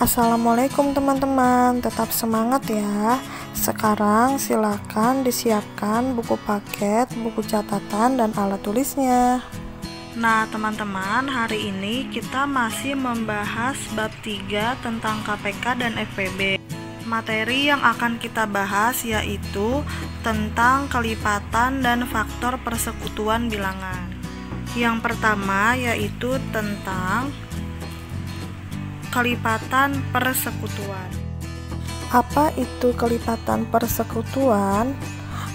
Assalamualaikum teman-teman, tetap semangat ya. Sekarang silakan disiapkan buku paket, buku catatan, dan alat tulisnya. Nah teman-teman, hari ini kita masih membahas bab 3 tentang KPK dan FPB. Materi yang akan kita bahas yaitu tentang kelipatan dan faktor persekutuan bilangan. Yang pertama yaitu tentang kelipatan persekutuan. Apa itu kelipatan persekutuan?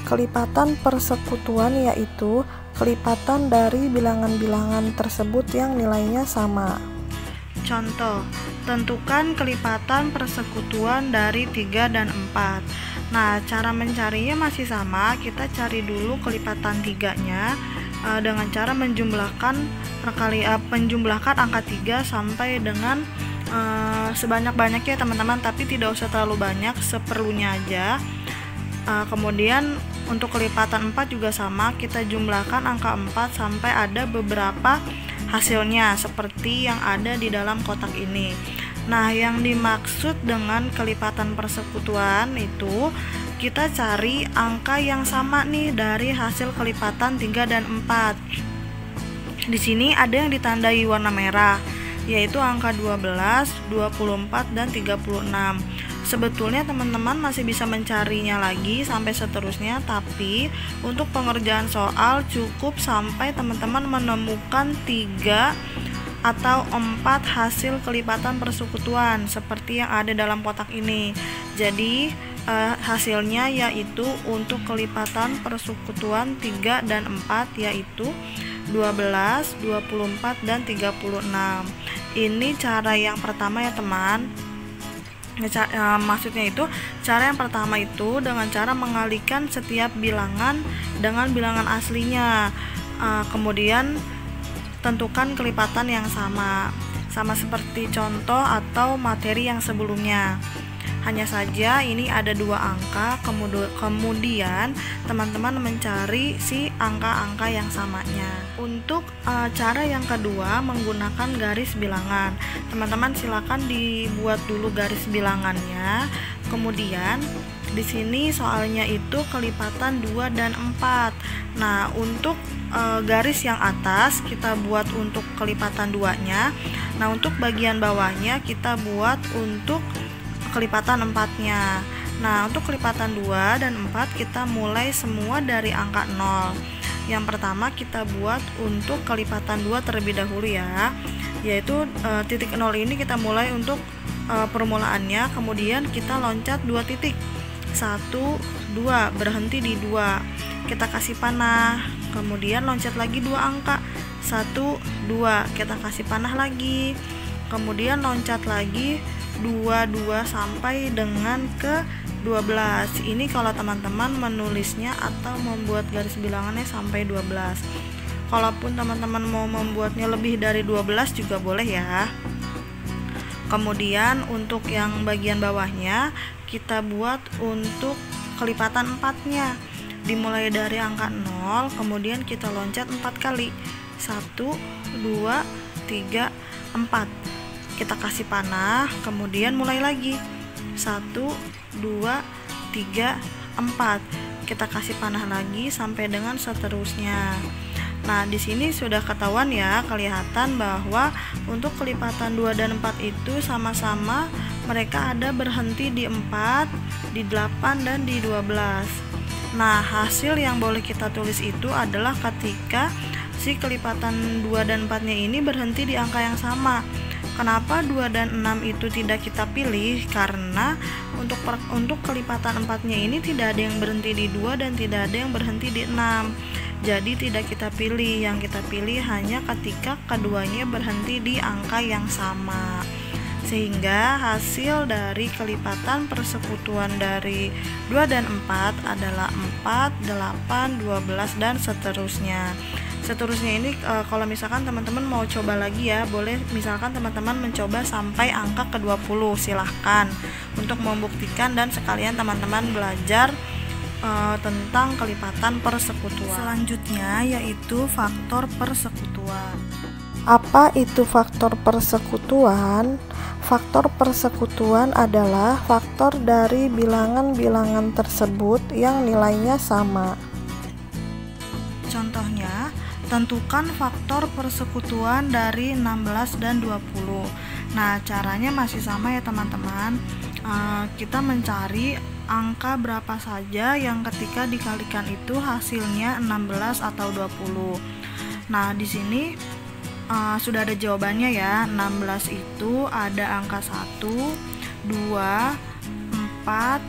Kelipatan persekutuan yaitu kelipatan dari bilangan-bilangan tersebut yang nilainya sama. Contoh, tentukan kelipatan persekutuan dari 3 dan 4. Nah, cara mencarinya masih sama, kita cari dulu kelipatan 3-nya dengan cara menjumlahkan angka 3 sampai dengan sebanyak-banyaknya teman-teman, tapi tidak usah terlalu banyak, seperlunya aja. Kemudian untuk kelipatan 4 juga sama, kita jumlahkan angka 4 sampai ada beberapa hasilnya seperti yang ada di dalam kotak ini. Nah, yang dimaksud dengan kelipatan persekutuan itu kita cari angka yang sama nih dari hasil kelipatan 3 dan 4. Di sini ada yang ditandai warna merah, yaitu angka 12, 24, dan 36. Sebetulnya teman-teman masih bisa mencarinya lagi sampai seterusnya, tapi untuk pengerjaan soal cukup sampai teman-teman menemukan 3 atau 4 hasil kelipatan persekutuan seperti yang ada dalam kotak ini. Jadi hasilnya yaitu untuk kelipatan persekutuan 3 dan 4 yaitu 12, 24, dan 36. Ini cara yang pertama ya teman. Maksudnya itu cara yang pertama itu dengan cara mengalihkan setiap bilangan dengan bilangan aslinya. Kemudian tentukan kelipatan yang sama seperti contoh atau materi yang sebelumnya. Hanya saja ini ada 2 angka, kemudian teman-teman mencari si angka-angka yang samanya. Untuk cara yang kedua menggunakan garis bilangan. Teman-teman silakan dibuat dulu garis bilangannya. Kemudian di sini soalnya itu kelipatan 2 dan 4. Nah, untuk garis yang atas kita buat untuk kelipatan 2-nya. Nah, untuk bagian bawahnya kita buat untuk kelipatan 4-nya. Nah, untuk kelipatan 2 dan 4 kita mulai semua dari angka 0. Yang pertama kita buat untuk kelipatan 2 terlebih dahulu ya, yaitu titik 0 ini kita mulai untuk permulaannya, kemudian kita loncat 2 titik, 1, 2, berhenti di 2, kita kasih panah, kemudian loncat lagi 2 angka, 1, 2, kita kasih panah lagi, kemudian loncat lagi 2 sampai dengan ke 12. Ini kalau teman-teman menulisnya atau membuat garis bilangannya sampai 12. Kalaupun teman-teman mau membuatnya lebih dari 12 juga boleh ya. Kemudian untuk yang bagian bawahnya kita buat untuk kelipatan 4-nya. Dimulai dari angka 0, kemudian kita loncat 4 kali. 1, 2, 3, 4. Kita kasih panah, kemudian mulai lagi 1, 2, 3, 4. Kita kasih panah lagi sampai dengan seterusnya. Nah, di sini sudah ketahuan ya, kelihatan bahwa untuk kelipatan 2 dan 4 itu sama-sama mereka ada berhenti di 4, di 8, dan di 12. Nah, hasil yang boleh kita tulis itu adalah ketika si kelipatan 2 dan 4-nya ini berhenti di angka yang sama. Kenapa 2 dan 6 itu tidak kita pilih? Karena untuk kelipatan 4-nya ini tidak ada yang berhenti di 2 dan tidak ada yang berhenti di 6. Jadi tidak kita pilih, yang kita pilih hanya ketika keduanya berhenti di angka yang sama. Sehingga hasil dari kelipatan persekutuan dari 2 dan 4 adalah 4, 8, 12, dan seterusnya. Seterusnya ini kalau misalkan teman-teman mau coba lagi ya, boleh misalkan teman-teman mencoba sampai angka ke-20, silahkan untuk membuktikan dan sekalian teman-teman belajar tentang kelipatan persekutuan. Selanjutnya yaitu faktor persekutuan. Apa itu faktor persekutuan? Faktor persekutuan adalah faktor dari bilangan-bilangan tersebut yang nilainya sama. Contohnya, tentukan faktor persekutuan dari 16 dan 20. Nah, caranya masih sama ya teman-teman. Kita mencari angka berapa saja yang ketika dikalikan itu hasilnya 16 atau 20. Nah, di sini sudah ada jawabannya ya. 16 itu ada angka 1, 2, 4,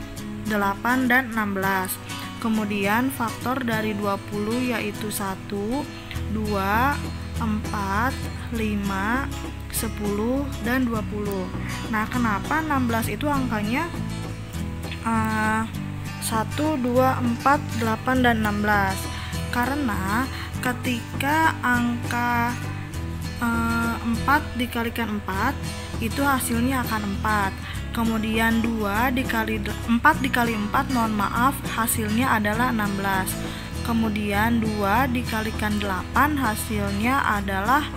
8, dan 16. Kemudian faktor dari 20 yaitu 1, 2, 4, 5, 10, dan 20. Nah, kenapa 16 itu angkanya 1, 2, 4, 8, dan 16? Karena ketika angka 4 dikalikan 4 itu hasilnya akan 4. Kemudian 4 dikali 4 mohon maaf hasilnya adalah 16. Kemudian 2 dikalikan 8 hasilnya adalah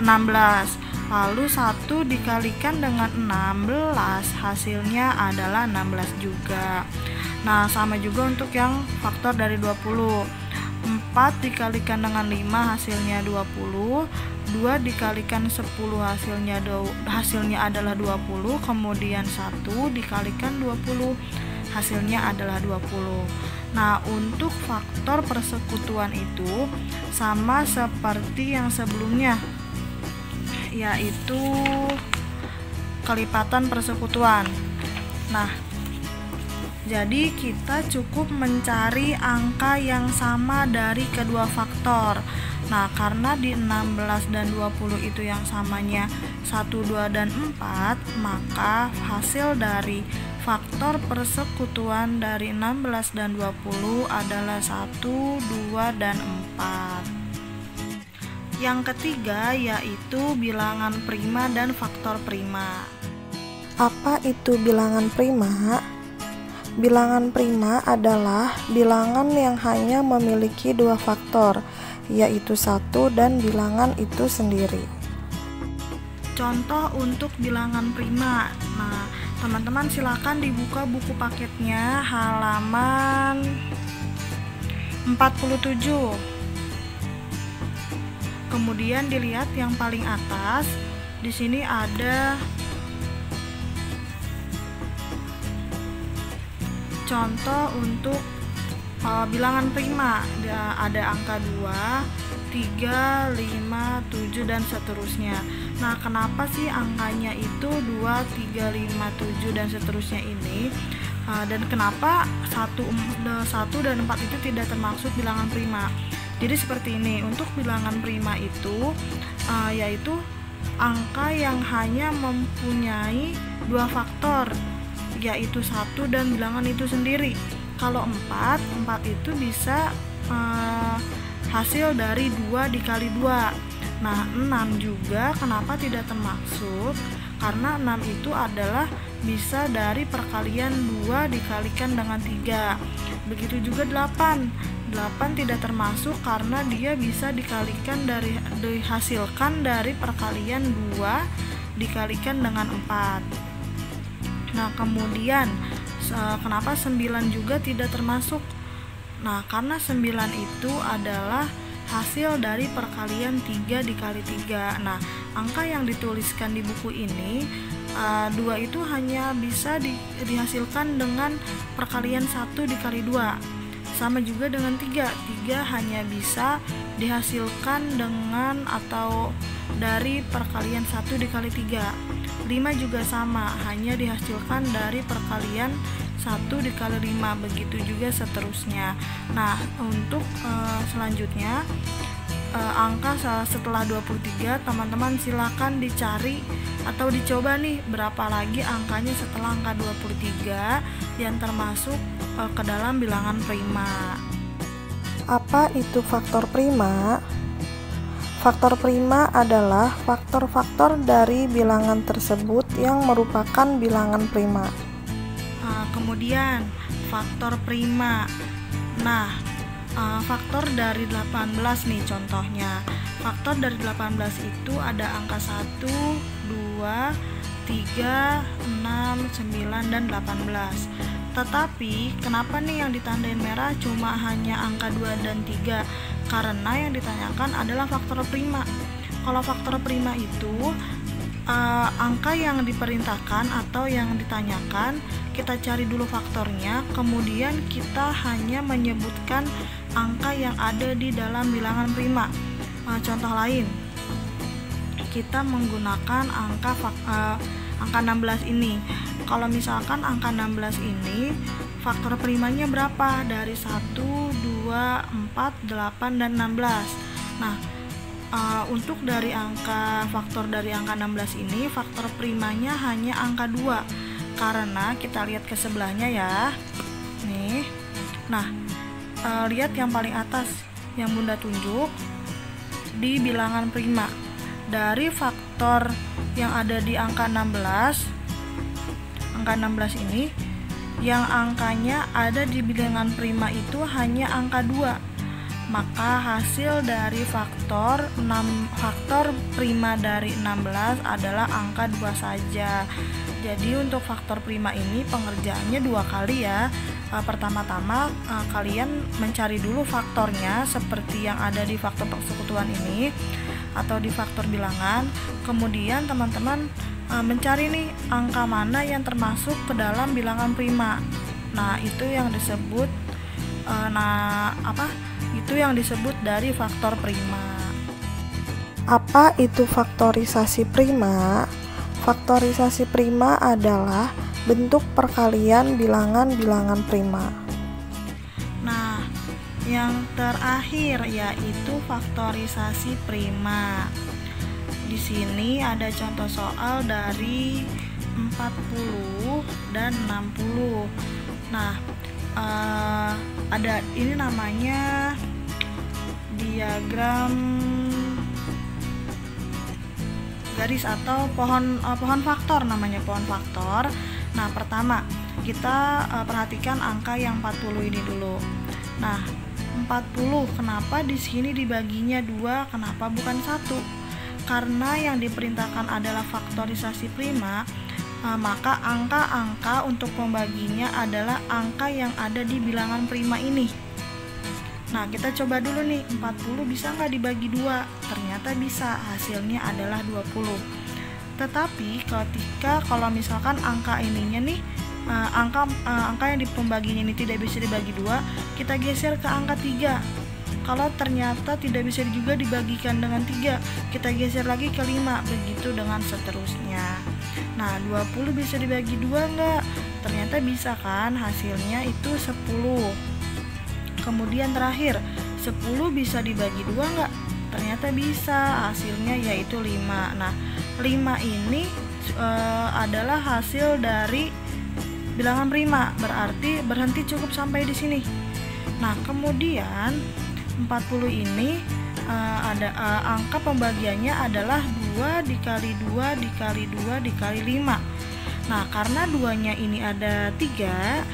16. Lalu 1 dikalikan dengan 16 hasilnya adalah 16 juga. Nah, sama juga untuk yang faktor dari 20. 4 dikalikan dengan 5 hasilnya 20, 2 dikalikan 10 hasilnya adalah 20, kemudian 1 dikalikan 20 hasilnya adalah 20. Nah, untuk faktor persekutuan itu sama seperti yang sebelumnya, yaitu kelipatan persekutuan. Nah, jadi kita cukup mencari angka yang sama dari kedua faktor. Nah, karena di 16 dan 20 itu yang samanya 1, 2, dan 4, maka hasil dari faktor persekutuan dari 16 dan 20 adalah 1, 2, dan 4. Yang ketiga yaitu bilangan prima dan faktor prima. Apa itu bilangan prima? Bilangan prima adalah bilangan yang hanya memiliki dua faktor, yaitu 1 dan bilangan itu sendiri. Contoh untuk bilangan prima. Nah, teman-teman silakan dibuka buku paketnya halaman 47. Kemudian dilihat yang paling atas. Di sini ada contoh untuk bilangan prima. Ada angka 2, 3, 5, 7, dan seterusnya. Nah, kenapa sih angkanya itu 2, 3, 5, 7, dan seterusnya ini? Dan kenapa 1 dan 4 itu tidak termasuk bilangan prima? Jadi seperti ini, untuk bilangan prima itu yaitu angka yang hanya mempunyai dua faktor, yaitu 1 dan bilangan itu sendiri. Kalau 4 itu bisa hasil dari 2 dikali 2. Nah, 6 juga kenapa tidak termaksud? Karena 6 itu adalah bisa dari perkalian 2 dikalikan dengan 3. Begitu juga 8 tidak termasuk karena dia bisa dihasilkan dari perkalian 2 dikalikan dengan 4. Nah, kemudian kenapa 9 juga tidak termasuk? Nah, karena 9 itu adalah hasil dari perkalian 3 dikali 3. Nah, angka yang dituliskan di buku ini 2 itu hanya bisa dihasilkan dengan perkalian 1 dikali 2. Sama juga dengan 3 hanya bisa dihasilkan dengan atau dari perkalian 1 dikali 3. 5 juga sama, hanya dihasilkan dari perkalian 1 dikali 5, begitu juga seterusnya. Nah, untuk selanjutnya angka setelah 23, teman-teman silakan dicari atau dicoba nih berapa lagi angkanya setelah angka 23 yang termasuk ke dalam bilangan prima. Apa itu faktor prima? Faktor prima adalah faktor-faktor dari bilangan tersebut yang merupakan bilangan prima. Kemudian faktor prima. Nah, faktor dari 18 nih contohnya. Faktor dari 18 itu ada angka 1, 2, 3, 6, 9, dan 18. Tetapi kenapa nih yang ditandain merah cuma hanya angka 2 dan 3? Karena yang ditanyakan adalah faktor prima. Kalau faktor prima itu angka yang diperintahkan atau yang ditanyakan, kita cari dulu faktornya, kemudian kita hanya menyebutkan angka yang ada di dalam bilangan prima. Contoh lain, kita menggunakan angka 16 ini. Kalau misalkan angka 16 ini faktor primanya berapa? Dari 1, 2, 4, 8, dan 16. Nah, untuk dari faktor dari angka 16 ini, faktor primanya hanya angka 2. Karena kita lihat ke sebelahnya ya. Nih. Nah, lihat yang paling atas yang Bunda tunjuk di bilangan prima. Dari faktor yang ada di angka 16 ini, yang angkanya ada di bilangan prima itu hanya angka 2. Maka hasil dari faktor prima dari 16 adalah angka 2 saja. Jadi untuk faktor prima ini pengerjaannya 2 kali ya. Pertama-tama kalian mencari dulu faktornya seperti yang ada di faktor persekutuan ini atau di faktor bilangan. Kemudian teman-teman mencari nih angka mana yang termasuk ke dalam bilangan prima. Nah, itu yang disebut itu yang disebut dari faktor prima. Apa itu faktorisasi prima? Faktorisasi prima adalah bentuk perkalian bilangan-bilangan prima. Nah, yang terakhir yaitu faktorisasi prima. Di sini ada contoh soal dari 40 dan 60. Nah, ada ini namanya diagram garis atau pohon faktor, namanya pohon faktor. Nah, pertama kita perhatikan angka yang 40 ini dulu. Nah, 40 kenapa di sini dibaginya 2, kenapa bukan 1? Karena yang diperintahkan adalah faktorisasi prima, maka angka-angka untuk pembaginya adalah angka yang ada di bilangan prima ini. Nah, kita coba dulu nih, 40 bisa nggak dibagi 2? Ternyata bisa, hasilnya adalah 20. Tetapi kalau misalkan angka ininya nih, angka yang di pembaginya ini tidak bisa dibagi 2, kita geser ke angka 3. Kalau ternyata tidak bisa juga dibagikan dengan 3, kita geser lagi ke 5, begitu dengan seterusnya. Nah, 20 bisa dibagi 2 enggak? Ternyata bisa kan, hasilnya itu 10. Kemudian terakhir, 10 bisa dibagi 2 enggak? Ternyata bisa, hasilnya yaitu 5. Nah, 5 ini adalah hasil dari bilangan prima, berarti berhenti cukup sampai di sini. Nah, kemudian 40 ini ada angka pembagiannya adalah 2 dikali 2 dikali 2 dikali 5. Nah, karena 2-nya ini ada 3,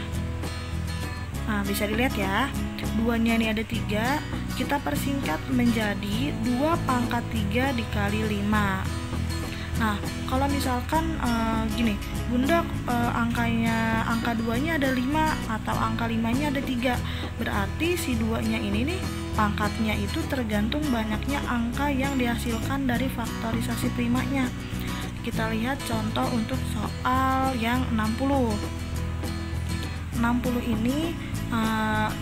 nah bisa dilihat ya, 2-nya ini ada 3, kita persingkat menjadi 2 pangkat 3 dikali 5. Nah, kalau misalkan gini, Bunda angka 2-nya ada 5 atau angka 5-nya ada 3, berarti si 2-nya ini nih pangkatnya itu tergantung banyaknya angka yang dihasilkan dari faktorisasi primanya. Kita lihat contoh untuk soal yang 60. 60 ini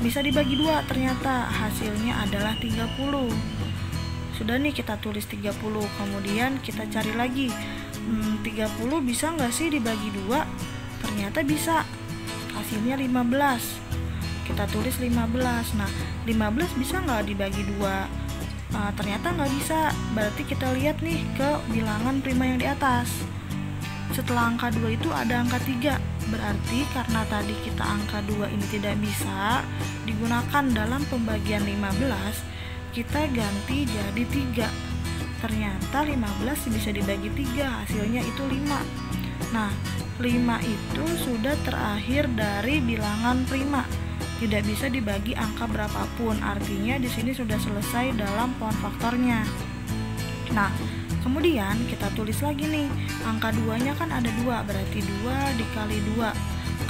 bisa dibagi 2, ternyata hasilnya adalah 30. Sudah nih, kita tulis 30, kemudian kita cari lagi 30 bisa nggak sih dibagi 2? Ternyata bisa, hasilnya 15. Kita tulis 15. Nah, 15 bisa nggak dibagi 2? Ternyata nggak bisa, berarti kita lihat nih ke bilangan prima yang di atas. Setelah angka 2 itu ada angka 3, berarti karena tadi kita angka 2 ini tidak bisa digunakan dalam pembagian 15, kita ganti jadi 3. Ternyata 15 bisa dibagi 3, hasilnya itu 5. Nah, 5 itu sudah terakhir dari bilangan prima, tidak bisa dibagi angka berapapun. Artinya di sini sudah selesai dalam pohon faktornya. Nah, Kemudian kita tulis lagi nih, angka 2-nya kan ada 2, berarti 2 dikali 2.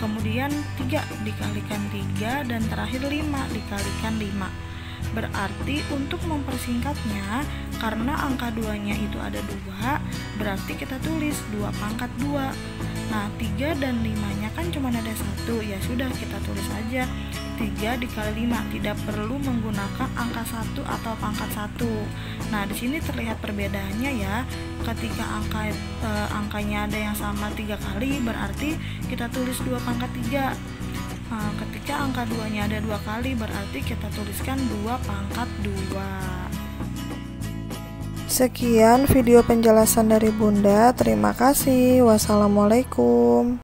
Kemudian 3 dikalikan 3, dan terakhir 5 dikalikan 5. Berarti untuk mempersingkatnya, karena angka 2-nya itu ada 2, berarti kita tulis 2 pangkat 2. Nah, 3 dan 5-nya kan cuma ada 1, ya sudah kita tulis aja 3 dikali 5, tidak perlu menggunakan angka 1 atau pangkat 1. Nah, di sini terlihat perbedaannya ya. Ketika angkanya ada yang sama 3 kali, berarti kita tulis 2 pangkat 3. Ketika angka 2-nya ada 2 kali, berarti kita tuliskan 2 pangkat 2. Sekian video penjelasan dari Bunda. Terima kasih. Wassalamualaikum.